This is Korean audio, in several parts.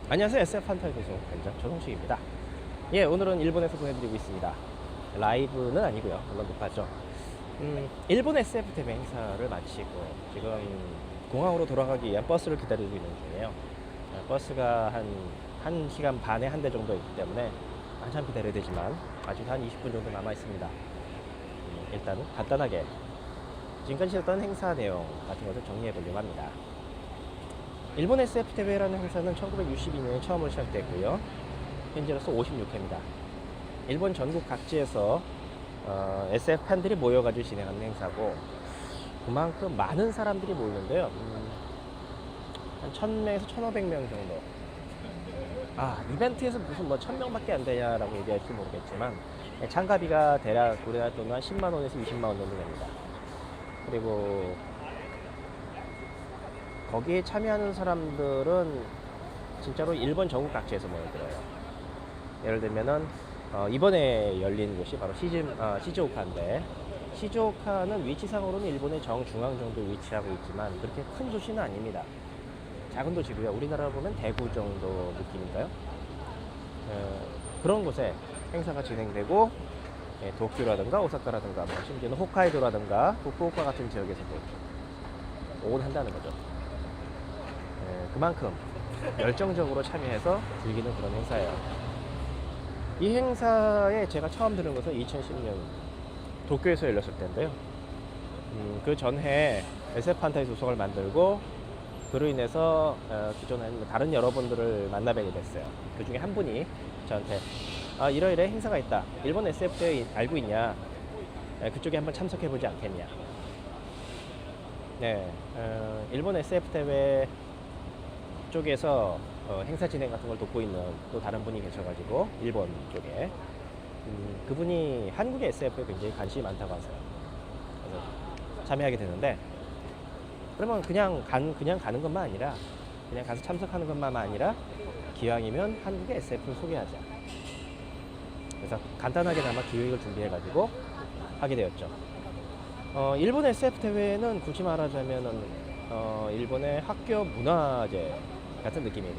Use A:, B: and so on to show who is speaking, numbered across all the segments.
A: 안녕하세요. SF 판타지 소속 관장 조성식입니다. 예, 오늘은 일본에서 보내드리고 있습니다. 라이브는 아니고요. 물론 녹화죠. 일본 SF 대회 행사를 마치고 지금 공항으로 돌아가기 위한 버스를 기다리고 있는 중이에요. 버스가 한 1시간 반에 한 대 정도 있기 때문에 한참 기다려야 되지만 아직 한 20분 정도 남아 있습니다. 일단 간단하게 지금까지 있었던 행사 내용 같은 것을 정리해 보려고 합니다. 일본 SF 대회라는 행사는 1962년에 처음으로 시작됐고요. 현재로서 56회입니다. 일본 전국 각지에서 SF 팬들이 모여가지고 진행하는 행사고, 그만큼 많은 사람들이 모이는데요. 한 1000명에서 1500명 정도. 이벤트에서 무슨 1000명밖에 안 되냐라고 얘기할지 모르겠지만, 참가비가 대략 우리나라 돈으로 한 10만원에서 20만원 정도 됩니다. 그리고 거기에 참여하는 사람들은 진짜로 일본 전국 각지에서 모여들어요. 예를 들면은 이번에 열린 곳이 바로 시즈오카인데, 시즈오카는 위치상으로는 일본의 정중앙 정도에 위치하고 있지만 그렇게 큰 도시는 아닙니다. 작은 도시고요. 우리나라로 보면 대구 정도 느낌인가요? 그런 곳에 행사가 진행되고, 도쿄라든가 오사카라든가 심지어는 홋카이도라든가 후쿠오카 같은 지역에서도 오곤한다는 거죠. 그만큼 열정적으로 참여해서 즐기는 그런 행사예요. 이 행사에 제가 처음 들은 것은 2010년 도쿄에서 열렸을 때인데요. 그 전해 SF 판타지 소속을 만들고, 그로 인해서 기존에 다른 여러분들을 만나뵈게 됐어요. 그 중에 한 분이 저한테 이러이러 행사가 있다, 일본 SF 대회 알고 있냐, 그쪽에 한번 참석해보지 않겠냐. 네, 일본 SF 대회 쪽에서 행사 진행 같은 걸 돕고 있는 또 다른 분이 계셔가지고, 일본 쪽에 그분이 한국의 SF에 굉장히 관심이 많다고 하세요. 그래서 참여하게 되는데, 그러면 그냥 가는 것만 아니라, 그냥 가서 참석하는 것만 아니라 기왕이면 한국의 SF를 소개하자. 그래서 간단하게나마 기획을 준비해가지고 하게 되었죠. 일본 SF 대회는 굳이 말하자면은 일본의 학교 문화제 같은 느낌이에요.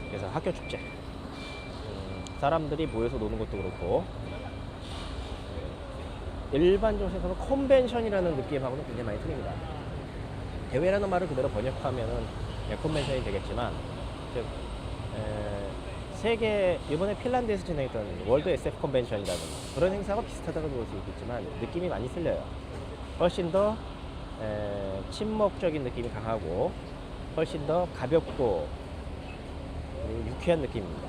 A: 그래서 학교 축제, 사람들이 모여서 노는 것도 그렇고, 일반적으로 생각하면 컨벤션이라는 느낌하고는 굉장히 많이 틀립니다. 대회라는 말을 그대로 번역하면은 컨벤션이 되겠지만, 즉 세계, 이번에 핀란드에서 진행했던 월드 SF 컨벤션이라는 그런 행사가 비슷하다고 볼 수 있겠지만 느낌이 많이 틀려요. 훨씬 더 친목적인 느낌이 강하고, 훨씬 더 가볍고 유쾌한 느낌입니다.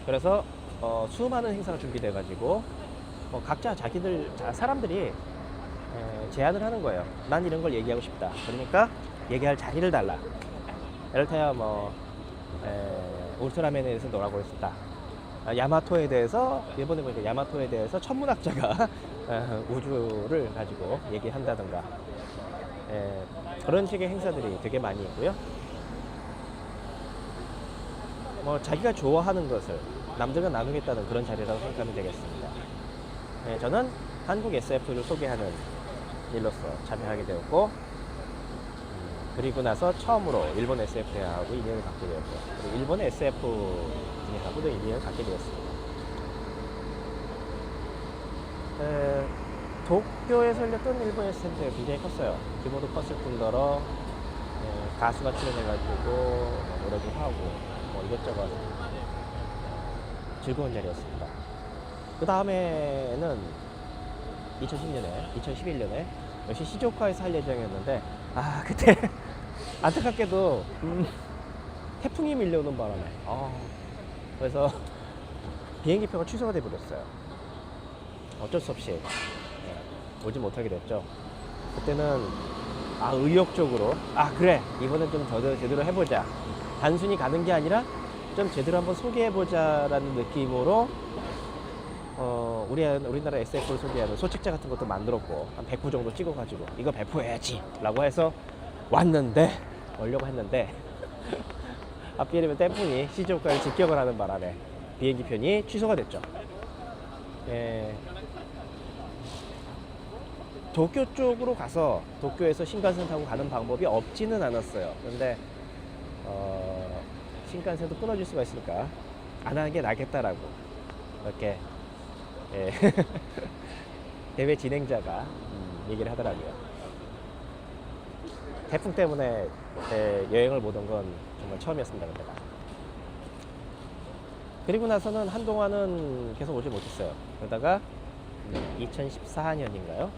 A: 그래서 수많은 행사가 준비돼 가지고 각자 사람들이 제안을 하는 거예요. 난 이런 걸 얘기하고 싶다. 그러니까 얘기할 자리를 달라. 이를테면 울트라맨에 대해서 뭐라고 했었다, 야마토에 대해서, 일본에 보니까 야마토에 대해서 천문학자가 우주를 가지고 얘기한다든가, 그런 식의 행사들이 되게 많이 있고요. 자기가 좋아하는 것을 남들과 나누겠다는 그런 자리라고 생각하면 되겠습니다. 저는 한국 SF를 소개하는 일로서 참여하게 되었고, 그리고 나서 처음으로 일본 SF 대회하고 인연을 갖게 되었고, 그리고 일본의 SF 분야하고도 인연을 갖게 되었습니다. 도쿄에서 열렸던 일본 SF 대회 굉장히 컸어요. 규모도 컸을 뿐더러 가수가 출연해가지고 노래도 하고 이것저것 즐거운 자리였습니다. 그 다음에는 2011년에 역시 시즈오카에서 할 예정이었는데, 그때 안타깝게도 태풍이 밀려오는 바람에 그래서 비행기표가 취소가 돼버렸어요. 어쩔 수 없이 오지 못하게 됐죠. 그때는 의욕적으로 그래, 이번엔 좀 더 제대로 해보자, 단순히 가는 게 아니라 좀 제대로 한번 소개해보자 라는 느낌으로 우리나라 SF를 소개하는 소책자 같은 것도 만들었고, 한 100부 정도 찍어가지고 이거 배포해야지 라고 해서 오려고 했는데 하필이면 태풍이 시즈오카를 직격을 하는 바람에 비행기 편이 취소가 됐죠. 도쿄 쪽으로 가서 도쿄에서 신칸센 타고 가는 방법이 없지는 않았어요. 그런데 신칸센도 끊어질 수가 있으니까 안 하는 게 낫겠다라고 이렇게 예. 대회 진행자가 얘기를 하더라고요. 태풍 때문에 여행을 못 온 건 정말 처음이었습니다. 그때가. 그리고 나서는 한동안은 계속 오지 못했어요. 그러다가 2014년인가요?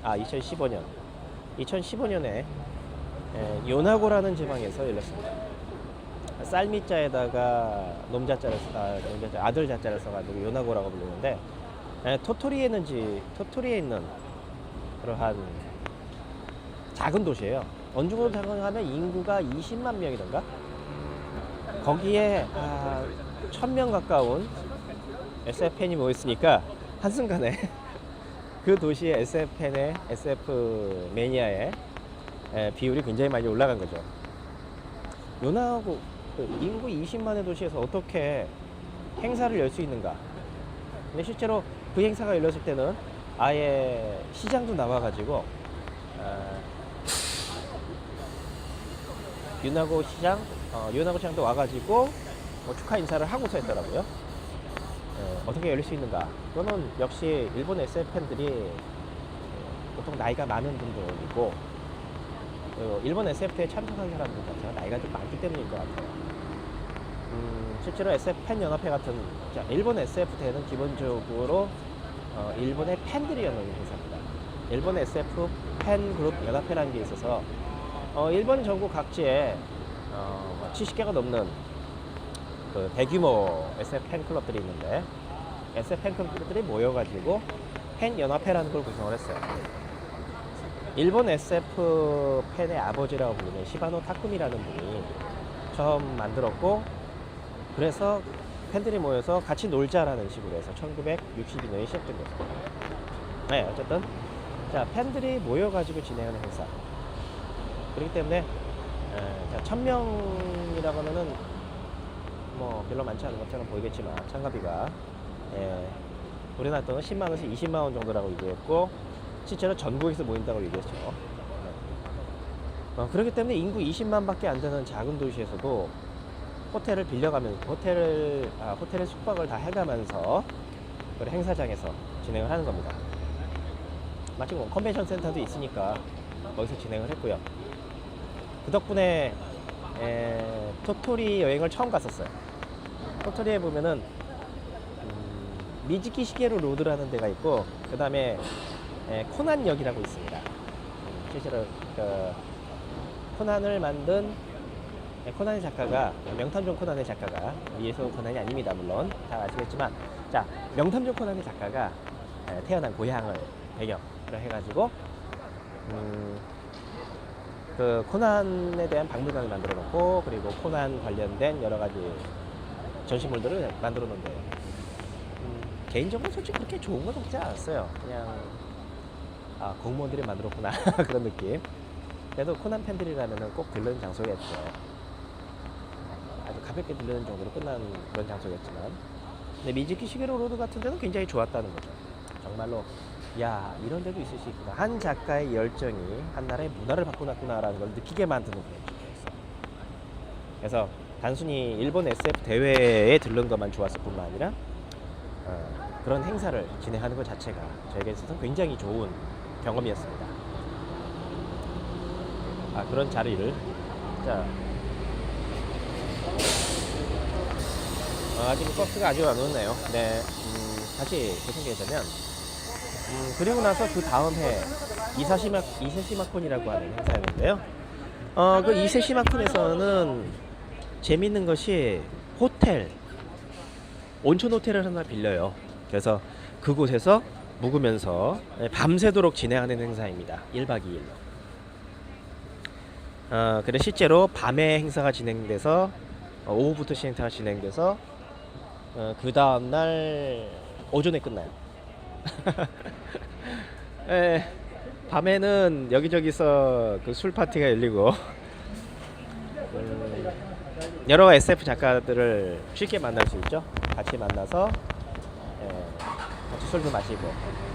A: 2015년. 2015년에 요나고라는 지방에서 열렸습니다. 쌀미자에다가 아들 자자를 써가지고 요나고라고 부르는데 토토리에 있는 그러한 작은 도시예요. 어느 정도 생각하면 인구가 20만 명이던가? 거기에 1000명 가까운 SF 팬이 모였으니까 한순간에 그 도시의 SF 매니아의 비율이 굉장히 많이 올라간 거죠. 요나고 인구 20만의 도시에서 어떻게 행사를 열 수 있는가? 근데 실제로 그 행사가 열렸을 때는 아예 시장도 나와가지고 요나고 시장도 와가지고 뭐 축하 인사를 하고서 했더라고요. 어떻게 열릴 수 있는가? 그거는 역시 일본 SF 팬들이 보통 나이가 많은 분들이고 일본 SF에 참석한 사람들 자체가 나이가 좀 많기 때문일 것 같아요. 실제로 SF 팬 연합회 같은 일본 SF 대회는 기본적으로 일본의 팬들이 여는 행사입니다. 일본 SF 팬 그룹 연합회라는 게 있어서 일본 전국 각지에 70개가 넘는 그 대규모 SF 팬 클럽들이 있는데 SF 팬 클럽들이 모여가지고 팬 연합회라는 걸 구성을 했어요. 일본 SF 팬의 아버지라고 부르는 시바노 타쿠미라는 분이 처음 만들었고, 그래서 팬들이 모여서 같이 놀자라는 식으로 해서 1962년에 시작된 거죠. 네, 어쨌든 자, 팬들이 모여가지고 진행하는 행사. 그렇기 때문에 1000명이라고 하면은 뭐 별로 많지 않은 것처럼 보이겠지만 참가비가 우리나라 돈은 10만원에서 20만원 정도라고 얘기했고, 실제로 전국에서 모인다고 얘기했죠. 그렇기 때문에 인구 20만밖에 안 되는 작은 도시에서도 호텔을 빌려가면서 호텔의 숙박을 다 해가면서 행사장에서 진행을 하는 겁니다. 마치 뭐 컨벤션 센터도 있으니까 거기서 진행을 했고요. 그 덕분에 토토리 여행을 처음 갔었어요. 토토리에 보면은 미즈키 시게루 로드라는 데가 있고, 그 다음에 코난역이라고 있습니다. 실제로 그 코난을 만든 코난의 작가가, 명탐정 코난의 작가가, 위에서 코난이 아닙니다. 물론 다 아시겠지만, 자, 명탐정 코난의 작가가 태어난 고향을 배경으로 해가지고 그 코난에 대한 박물관을 만들어 놓고, 그리고 코난 관련된 여러 가지 전시물들을 만들어 놓은데요. 개인적으로 솔직히 그렇게 좋은 건 없지 않았어요. 그냥 공무원들이 만들었구나 그런 느낌. 그래도 코난 팬들이라면 꼭 들르는 장소겠죠. 아주 가볍게 들르는 정도로 끝난 그런 장소겠지만, 근데 미즈키 시게루 로드 같은 데는 굉장히 좋았다는 거죠. 정말로 야, 이런 데도 있을 수 있구나. 한 작가의 열정이 한 나라의 문화를 바꿔놨구나라는 걸 느끼게 만드는 그런 장소였어요. 그래서 단순히 일본 SF 대회에 들른 것만 좋았을 뿐만 아니라 그런 행사를 진행하는 것 자체가 저에게 있어서 굉장히 좋은 경험이었습니다. 그런 자리를, 자, 아직 버스가 아직 안 오네요. 네, 다시 계속하자면, 그리고 나서 그 다음 해 이세시마콘이라고 하는 행사였는데요. 그 이세시마콘에서는 재밌는 것이 온천 호텔을 하나 빌려요. 그래서 그곳에서 묵으면서 밤새도록 진행하는 행사입니다. 1박 2일로. 그래 실제로 밤에 행사가 진행돼서 오후부터 행사가 진행돼서 그 다음날 오전에 끝나요. 밤에는 여기저기서 그 술 파티가 열리고 여러 SF 작가들을 쉽게 만날 수 있죠. 같이 만나서 같이 술도 마시고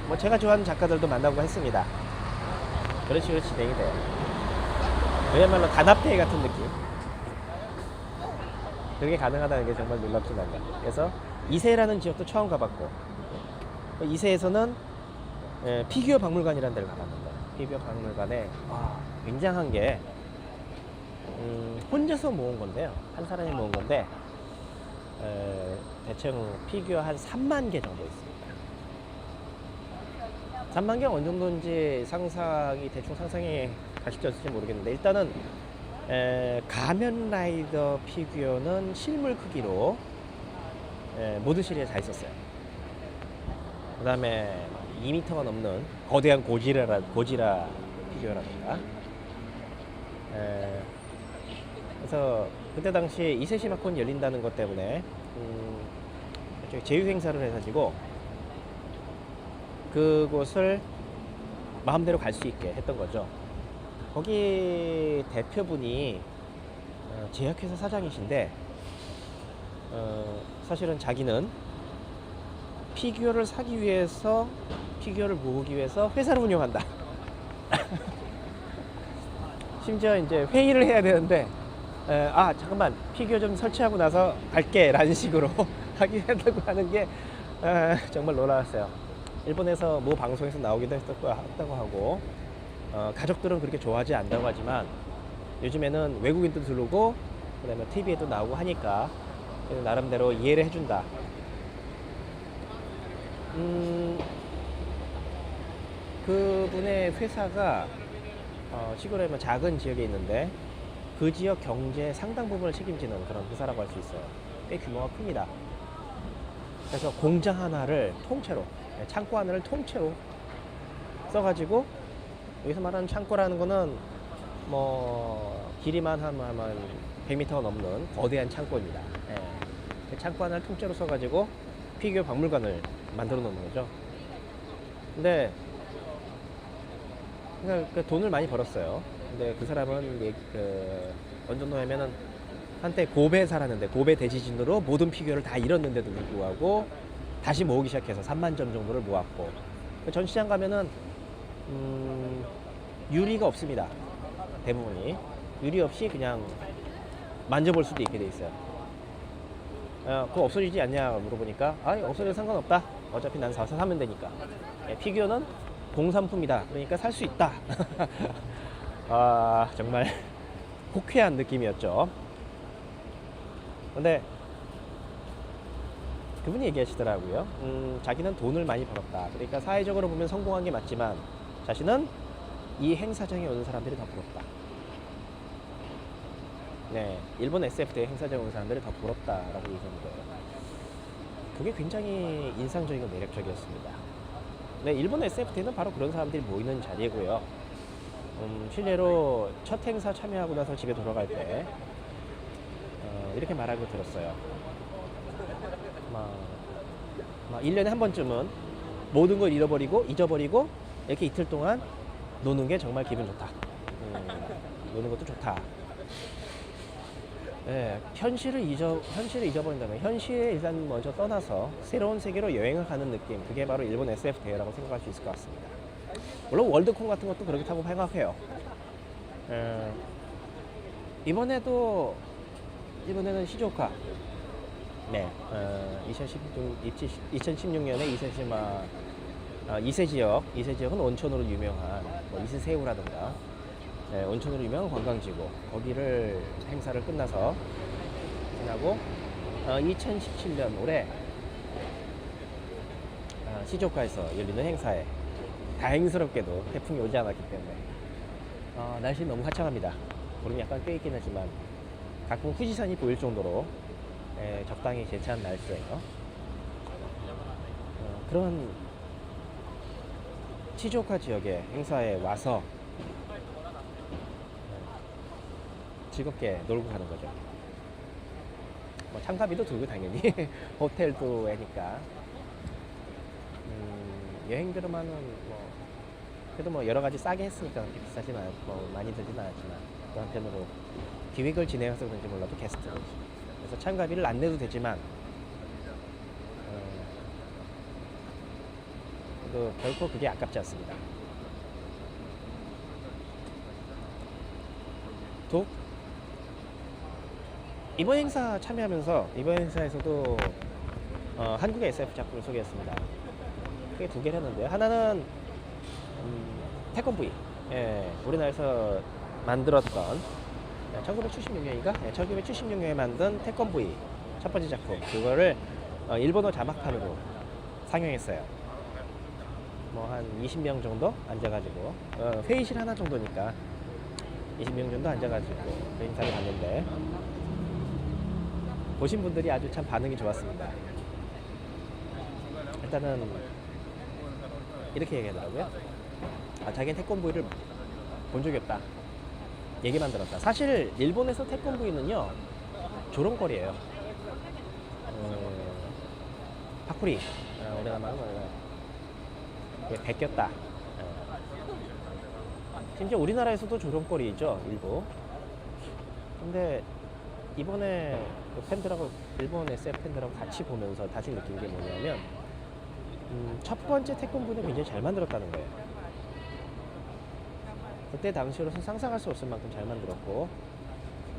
A: 뭐 제가 좋아하는 작가들도 만나고 했습니다. 그렇지 진행이 돼요. 그야말로 단합대회 같은 느낌. 그게 가능하다는 게 정말 놀랍진 않아요. 그래서 이세라는 지역도 처음 가봤고, 이세에서는 피규어 박물관이라는 데를 가봤는데, 피규어 박물관에 굉장한 게 혼자서 모은 건데요. 한 사람이 모은 건데 대충 피규어 한 3만 개 정도 있습니다. 3만 개 어느 정도인지 대충 상상이 가실지 모르겠는데, 일단은 가면 라이더 피규어는 실물 크기로 모든 시리에 다 있었어요. 그 다음에 2m가 넘는 거대한 고지라 피규어라든가. 그래서 그때 당시 이세시마콘 열린다는 것 때문에 제휴 행사를 해가지고 그곳을 마음대로 갈 수 있게 했던 거죠. 거기 대표분이 제약회사 사장이신데, 사실은 자기는 피규어를 사기 위해서, 피규어를 모으기 위해서 회사를 운영한다. 심지어 이제 회의를 해야 되는데, 잠깐만, 피규어 좀 설치하고 나서 갈게 라는 식으로 하기로 했다고 하는 게 정말 놀라웠어요. 일본에서 모 방송에서 나오기도 했다고 하고, 가족들은 그렇게 좋아하지 않다고 하지만 요즘에는 외국인도 들어오고 그 다음에 TV에도 나오고 하니까 나름대로 이해를 해준다. 그분의 회사가 시골에 작은 지역에 있는데 그 지역 경제의 상당 부분을 책임지는 그런 회사라고 할 수 있어요. 꽤 규모가 큽니다. 그래서 공장 하나를 통째로, 창고 하나를 통째로 써가지고, 여기서 말하는 창고라는 거는 뭐 길이만 한 100m가 넘는 거대한 창고입니다. 그 창고 하나를 통째로 써가지고 피규어 박물관을 만들어 놓는 거죠. 근데 그 돈을 많이 벌었어요. 근데 그 사람은 어느 정도 하면은 한때 고베에 살았는데, 고베 대지진으로 모든 피규어를 다 잃었는데도 불구하고 다시 모으기 시작해서 3만 점 정도를 모았고, 전시장 가면은 유리가 없습니다. 대부분이 유리 없이 그냥 만져볼 수도 있게 돼 있어요. 그거 없어지지 않냐 물어보니까, 없어져도 상관없다, 어차피 난 사서 사면 되니까. 피규어는 공산품이다, 그러니까 살 수 있다. 정말 호쾌한 느낌이었죠. 근데 그분이 얘기하시더라고요. 자기는 돈을 많이 벌었다, 그러니까 사회적으로 보면 성공한 게 맞지만 자신은 이 행사장에 오는 사람들이 더 부럽다. 네, 일본 SF 대회 행사장에 오는 사람들이 더 부럽다라고 얘기하는 거예요. 그게 굉장히 인상적이고 매력적이었습니다. 네, 일본 SF 대회는 바로 그런 사람들이 모이는 자리고요. 실제로 첫 행사 참여하고 나서 집에 돌아갈 때 이렇게 말하는 거 들었어요. 1년에 한 번쯤은 모든 걸 잊어버리고 이렇게 이틀 동안 노는 게 정말 기분 좋다. 노는 것도 좋다. 네, 현실을 잊어버린다면, 현실에 일단 먼저 떠나서 새로운 세계로 여행을 가는 느낌, 그게 바로 일본 SF 대회라고 생각할 수 있을 것 같습니다. 물론 월드콘 같은 것도 그렇다고 생각해요. 이번에는 시조카. 네, 2016년에 이세 지역은 온천으로 유명한 이세새우라든가, 온천으로 유명한 관광지고, 거기를 행사를 끝나서 지나고 2017년 올해 시조카에서 열리는 행사에 다행스럽게도 태풍이 오지 않았기 때문에 날씨 너무 화창합니다. 구름이 약간 껴있긴 하지만 가끔 후지산이 보일 정도로 적당히 괜찮은 날씨예요. 그런 시조카 지역의 행사에 와서 즐겁게 놀고 가는 거죠. 참가비도 들고 당연히 호텔도 하니까. 여행들만은 그래도 여러 가지 싸게 했으니까 그렇게 비싸진 않고 많이 들진 않았지만, 또 한편으로 기획을 진행해서 그런지 몰라도 게스트, 그래서 참가비를 안 내도 되지만 결코 그게 아깝지 않습니다. 또 이번 행사 참여하면서 이번 행사에서도 한국의 SF 작품을 소개했습니다. 크게 두 개를 했는데요. 하나는 태권 V, 우리나라에서 만들었던 1976년인가? 1976년에 만든 태권 V 첫 번째 작품, 그거를 일본어 자막판으로 상영했어요. 뭐 한 20명 정도 앉아가지고 회의실 하나 정도니까 20명 정도 앉아가지고 그 행사를 봤는데, 보신 분들이 아주 참 반응이 좋았습니다. 일단은 이렇게 얘기하더라고요. 자기는 태권브이를 본 적이 없다, 얘기만 들었다. 사실 일본에서 태권브이는요 조롱거리예요. 파쿠리, 우리나라 말은 베꼈다. 심지어 우리나라에서도 조롱거리죠, 일부. 근데 이번에 팬들하고, 일본 SF 팬들하고 같이 보면서 다시 느낀 게 뭐냐면, 첫 번째 태권브이는 굉장히 잘 만들었다는 거예요. 그때 당시로서 상상할 수 없을 만큼 잘 만들었고,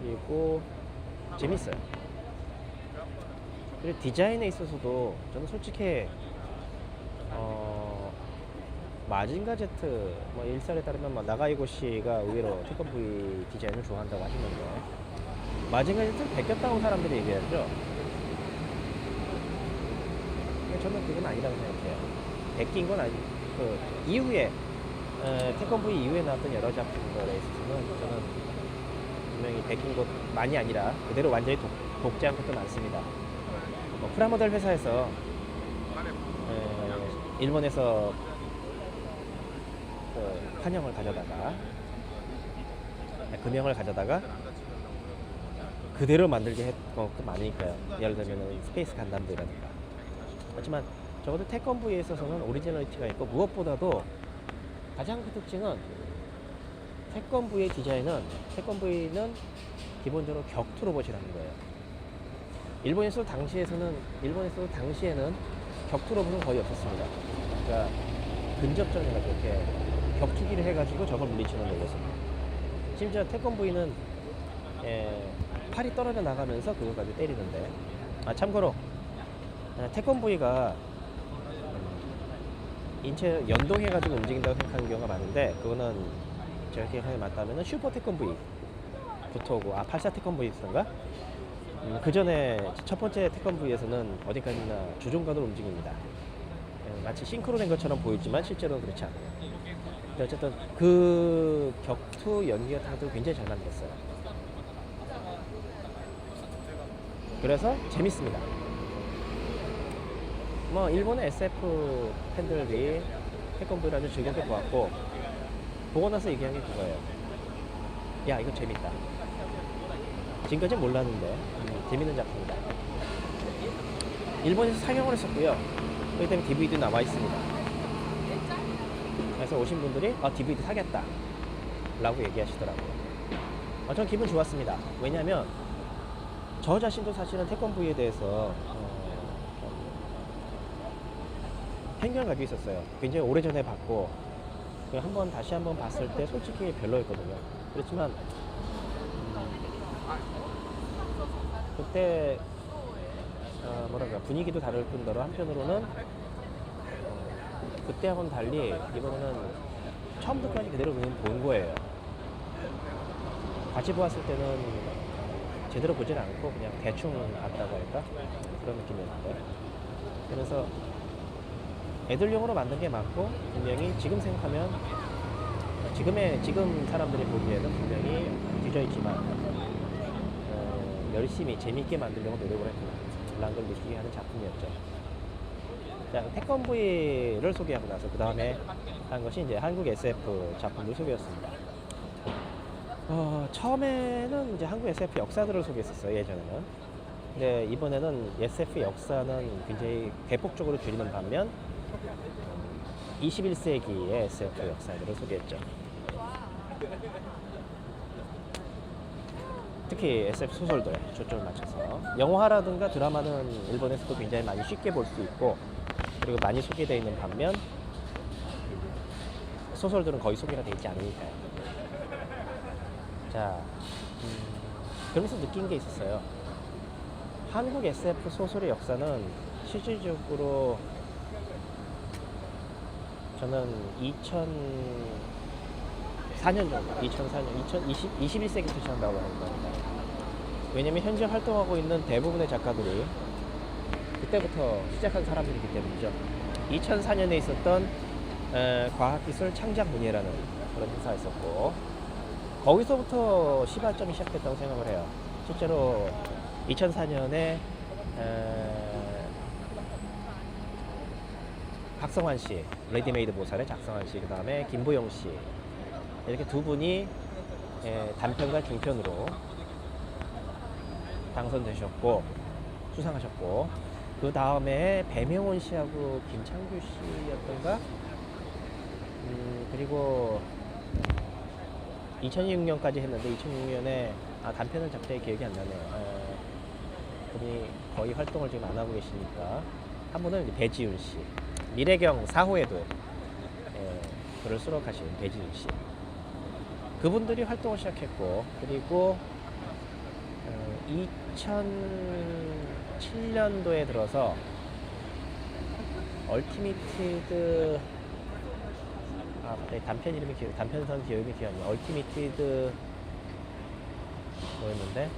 A: 그리고 재밌어요. 그리고 디자인에 있어서도 저는 솔직히 마징가 제트, 뭐 일설에 따르면 나가이고시가 의외로 태권브이 디자인을 좋아한다고 하시는데, 마징가 제트는 베꼈다고 사람들이 얘기하죠. 근데 저는 그건 아니라고 생각해요. 베낀 건 아니, 그 이후에 태권브이 이후에 나왔던 여러 작품들에 있어서는 저는 분명히 베낀 것만이 아니라 그대로 완전히 복제한 것도 많습니다. 프라모델 회사에서 일본에서 판형을 가져다가, 금형을 가져다가 그대로 만들게 했던 것도 많으니까요. 예를 들면 스페이스 간담들이라든가. 하지만 적어도 태권브이에 있어서는 오리지널리티가 있고, 무엇보다도 가장 큰 특징은 태권브이의 디자인은, 태권브이는 기본적으로 격투 로봇이라는 거예요. 일본에서도 당시에는 격투 로봇은 거의 없었습니다. 그러니까 근접전 해가지고 이렇게 격투기를 해가지고 적을 물리치는 로봇입니다. 심지어 태권브이는 팔이 떨어져 나가면서 그걸 가지고 때리는데, 참고로 태권브이가 인체 연동해가지고 움직인다고 생각하는 경우가 많은데, 그거는 제가 기억하기에 맞다면 슈퍼 태권브이부터 오고, 84 태권브이였던가? 그 전에 첫 번째 태권브이에서는 어디까지나 주종관으로 움직입니다. 마치 싱크로된 것처럼 보이지만 실제로는 그렇지 않아요. 근데 어쨌든 그 격투 연기 같은 것도 굉장히 잘 만들었어요. 그래서 재밌습니다. 뭐 일본의 SF 팬들이 태권브이를 아주 즐겁게 보았고, 보고 나서 얘기한 게 그거예요. 야, 이거 재밌다. 지금까지 몰랐는데 재밌는 작품이다. 일본에서 상영을 했었고요. 그렇기 때문에 DVD도 나와 있습니다. 그래서 오신 분들이 DVD 사겠다 라고 얘기하시더라고요. 전 기분 좋았습니다. 왜냐면 저 자신도 사실은 태권브이에 대해서 편견을 가지고 있었어요. 굉장히 오래전에 봤고, 다시 한번 봤을 때 솔직히 별로였거든요. 그렇지만 그때 분위기도 다를 뿐더러 한편으로는 그때하고는 달리 이번에는 처음부터까지 그대로 그냥 본 거예요. 같이 보았을 때는 제대로 보진 않고 그냥 대충 봤다고 할까? 그런 느낌이었는데, 그래서 애들용으로 만든 게 맞고, 분명히 지금 생각하면 지금 사람들이 보기에는 분명히 뒤져있지만 열심히 재밌게 만들려고 노력을 했구나 라는 걸 느끼게 하는 작품이었죠. 자, 태권브이를 소개하고 나서 그 다음에 한 것이 이제 한국 SF 작품들 소개였습니다. 처음에는 이제 한국 SF 역사들을 소개했었어요, 예전에는. 근데 이번에는 SF 역사는 굉장히 대폭적으로 줄이는 반면 21세기의 SF 역사들을 소개했죠. 특히 SF 소설들에 초점을 맞춰서, 영화라든가 드라마는 일본에서도 굉장히 많이 쉽게 볼 수 있고, 그리고 많이 소개되어 있는 반면 소설들은 거의 소개가 되어 있지 않으니까요. 자, 그러면서 느낀 게 있었어요. 한국 SF 소설의 역사는 실질적으로 저는 2004년 정도, 21세기부터 시작한다고 하는 겁니다. 왜냐면 현재 활동하고 있는 대부분의 작가들이 그때부터 시작한 사람들이기 때문이죠. 2004년에 있었던 과학기술 창작문예라는 그런 행사가 있었고, 거기서부터 시발점이 시작됐다고 생각을 해요. 실제로 2004년에 박성환 씨, 레디메이드 모살의 박성환 씨, 그 다음에 김보영 씨, 이렇게 두 분이 단편과 중편으로 당선되셨고 수상하셨고, 그 다음에 배명원 씨하고 김창규 씨였던가, 그리고 2006년까지 했는데 2006년에 단편을 잡자에 기억이 안 나네요. 그분이 거의 활동을 지금 안 하고 계시니까. 한 분은 이제 배지윤 씨, 미래경 4호에도 글을 수록하신 배지윤 씨, 그분들이 활동을 시작했고, 그리고 2007년도에 들어서 얼티미티드, 단편 이름이 단편선 이름이 기억이 안 나요. 얼티미티드 뭐였는데,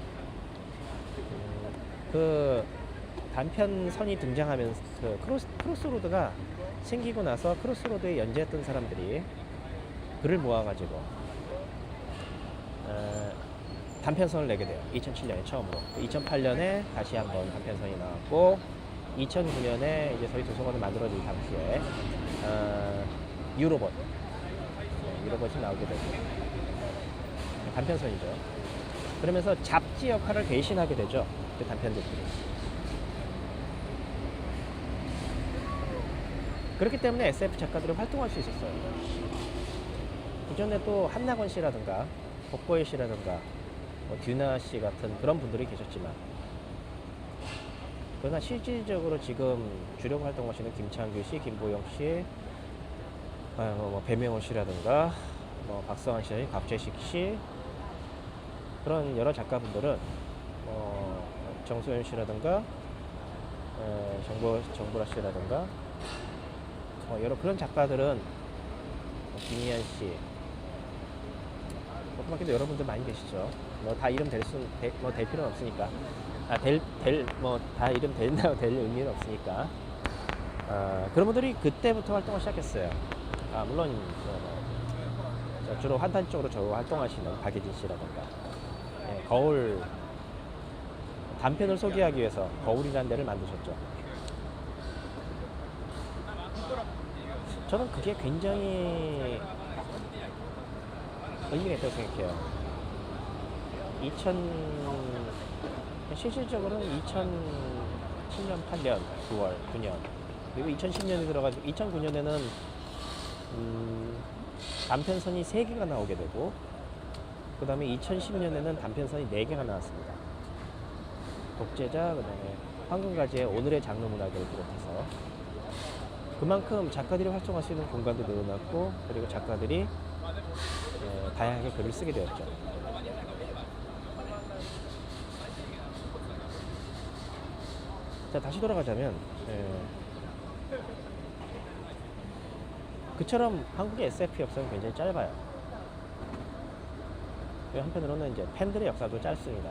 A: 그 단편선이 등장하면서 그 크로스로드가 생기고 나서 크로스로드에 연재했던 사람들이 글을 모아가지고 단편선을 내게 돼요. 2007년에 처음으로. 2008년에 다시 한번 단편선이 나왔고, 2009년에 이제 저희 도서관을 만들어질 당시에 유로봇이 나오게 되고, 단편선이죠. 그러면서 잡지 역할을 대신하게 되죠. 그 단편들끼리. 그렇기 때문에 SF 작가들이 활동할 수 있었어요. 기존에 또 한낙원 씨라든가 복보혜 씨라든가 듀나 씨 같은 그런 분들이 계셨지만, 그러나 실질적으로 지금 주력 활동하시는 김창규 씨, 김보영 씨, 배명호 씨라든가 박성환 씨, 곽재식 씨, 그런 여러 작가분들은 정소연 씨라든가 정보라 씨라든가 여러 그런 작가들은 김희안 씨, 그밖에도 여러분들 많이 계시죠. 다 이름 될 필요는 없으니까, 다 이름 될 의미는 없으니까. 그런 분들이 그때부터 활동을 시작했어요. 물론 주로 환탄 쪽으로 활동하시는 박예진 씨라든가, 거울 단편을 소개하기 위해서 거울이라는 데를 만드셨죠. 저는 그게 굉장히 의미가 있다고 생각해요. 실질적으로는 2007년, 8년, 9월, 9년, 그리고 2010년에 들어가지고 2009년에는 단편선이 3개가 나오게 되고, 그 다음에 2010년에는 단편선이 4개가 나왔습니다. 독재자, 그 다음에 황금가지의 오늘의 장르 문학을 비롯해서 그만큼 작가들이 활동할 수 있는 공간도 늘어났고, 그리고 작가들이 다양하게 글을 쓰게 되었죠. 자, 다시 돌아가자면, 그처럼 한국의 SF 역사는 굉장히 짧아요. 한편으로는 이제 팬들의 역사도 짧습니다.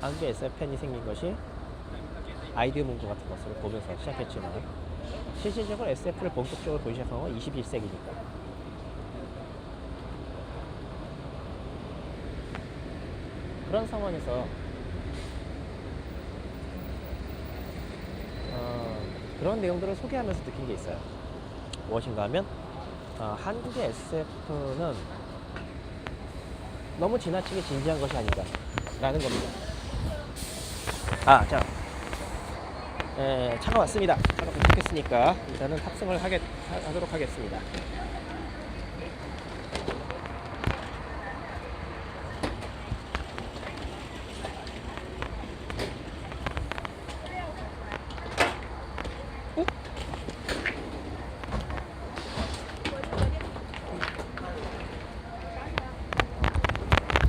A: 한국의 SF 팬이 생긴 것이 아이디어 문구 같은 것을 보면서 시작했지만, 실질적으로 SF를 본격적으로 보기 시작한 건 21세기니까. 그런 상황에서 그런 내용들을 소개하면서 느낀 게 있어요. 무엇인가 하면 한국의 SF는 너무 지나치게 진지한 것이 아닌가 라는 겁니다. 자, 차가 왔습니다. 차가 도착했으니까 일단은 탑승을 하도록 하겠습니다.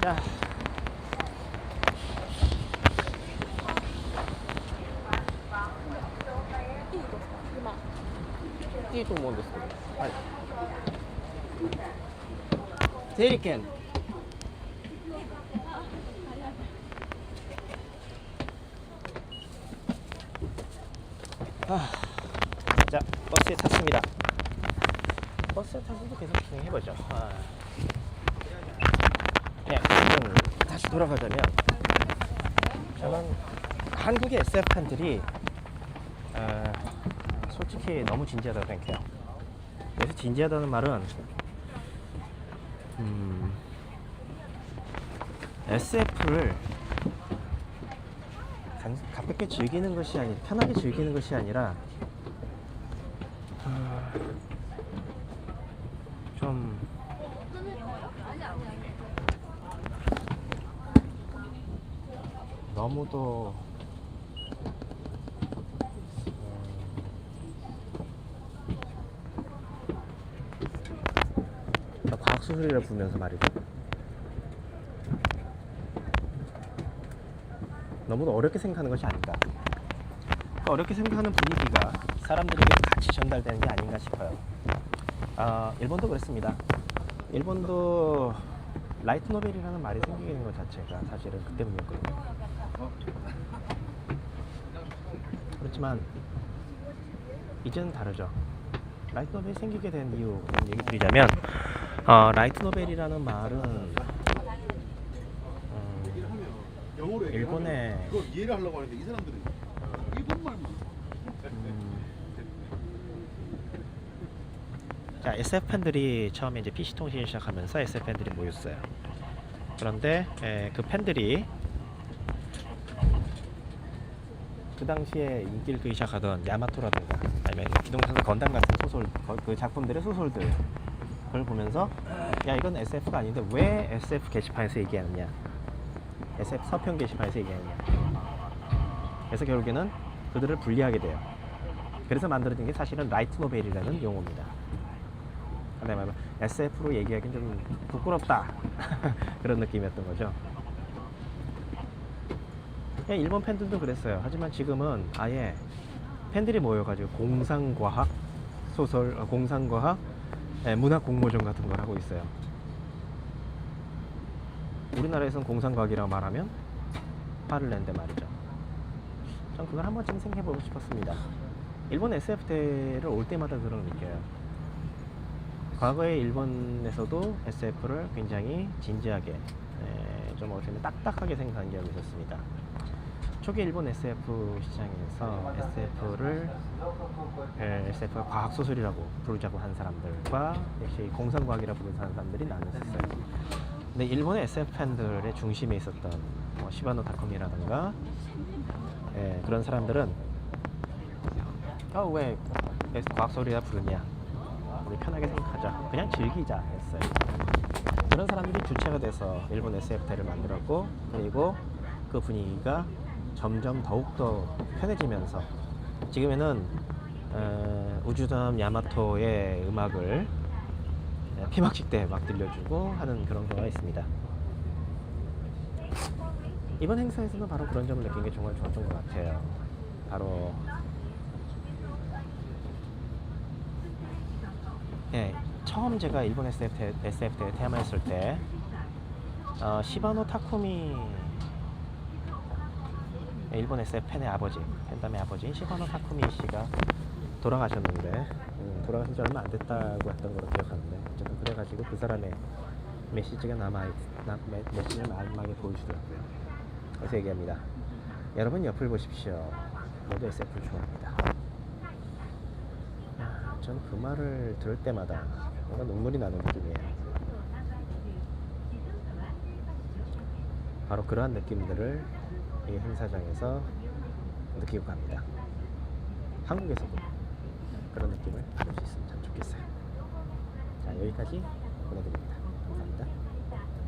A: 자, 이또 뭔데? 아니. 제리캔. 자, 버스에 탔습니다. 버스에 타서도 계속 진행해보죠. 네, 다시 돌아가자면 저는 한국의 SF판들이 솔직히 너무 진지하다고 생각해요. 그래서 진지하다는 말은 SF를 가볍게 즐기는 것이 아니라 편하게 즐기는 것이 아니라 좀 너무도 과학수술이라 부르면서 말이죠. 너무도 어렵게 생각하는 것이 아닌가. 어렵게 생각하는 분위기가 사람들에게 같이 전달되는 게 아닌가 싶어요. 일본도 그랬습니다. 일본도 라이트 노벨이라는 말이 생기는 것 자체가 사실은 그 때문이었거든요. 그렇지만 이제는 다르죠. 라이트 노벨이 생기게 된 이유 얘기 드리자면 라이트 노벨이라는 말은 일본의
B: 그걸 이해를 하려고 하는데 이 사람들은 일본말만
A: 자, SF 팬들이 처음에 이제 PC 통신을 시작하면서 SF 팬들이 모였어요. 그런데 그 팬들이 그 당시에 인기를 끄기 시작하던 야마토라든가 아니면 기동산 건담 같은 소설, 그 작품들의 소설들 그걸 보면서 야, 이건 SF가 아닌데 왜 SF 게시판에서 얘기하느냐, SF 서평 게시판에서 얘기하느냐. 그래서 결국에는 그들을 분리하게 돼요. 그래서 만들어진 게 사실은 라이트 노벨이라는 용어입니다. 근데 말하면 SF로 얘기하기는 좀 부끄럽다 그런 느낌이었던 거죠. 일본 팬들도 그랬어요. 하지만 지금은 아예 팬들이 모여가지고 공상과학 소설, 공상과학 문학 공모전 같은 걸 하고 있어요. 우리나라에선 공상과학이라고 말하면 화를 낸데 말이죠. 전 그걸 한 번쯤 생각해보고 싶었습니다. 일본 SF대를 올 때마다 그런 걸 느껴요. 과거에 일본에서도 SF를 굉장히 진지하게, 좀 어떻게 보면 딱딱하게 생각한 기억이 있었습니다. 초기 일본 SF 시장에서 SF를 과학소설이라고 부르자고 한 사람들과 역시 공상과학이라고 부르는 사람들이 나뉘었어요. 근데 일본의 SF 팬들의 중심에 있었던 시바노 타쿠미라든가 그런 사람들은 왜 과학소설이라 부르냐, 우리 편하게 생각하자, 그냥 즐기자 했어요. 그런 사람들이 주체가 돼서 일본 SF대를 만들었고, 그리고 그 분위기가 점점 더욱더 편해지면서 지금에는 우주담 야마토의 음악을 피막식 때 막 들려주고 하는 그런 경우가 있습니다. 이번 행사에서는 바로 그런 점을 느낀 게 정말 좋았던 것 같아요. 바로 처음 제가 일본 SF대에 테마했을 때 시바노 타쿠미, 일본 SF 팬의 아버지, 팬덤의 아버지인 시바노 타쿠미 씨가 돌아가셨는데 돌아가신 지 얼마 안 됐다고 했던 걸로 기억하는데, 어쨌든 그래가지고 그 사람의 메시지가 메시지를 마지막에 보여주더라고요. 그래서 얘기합니다. 여러분 옆을 보십시오. 모두 SF를 좋아합니다. 전 그 말을 들을 때마다 뭔가 눈물이 나는 느낌이에요. 바로 그러한 느낌들을 이 행사장에서 느끼고 갑니다. 한국에서도 그런 느낌을 받을 수 있으면 참 좋겠어요. 자, 여기까지 보내드립니다. 감사합니다.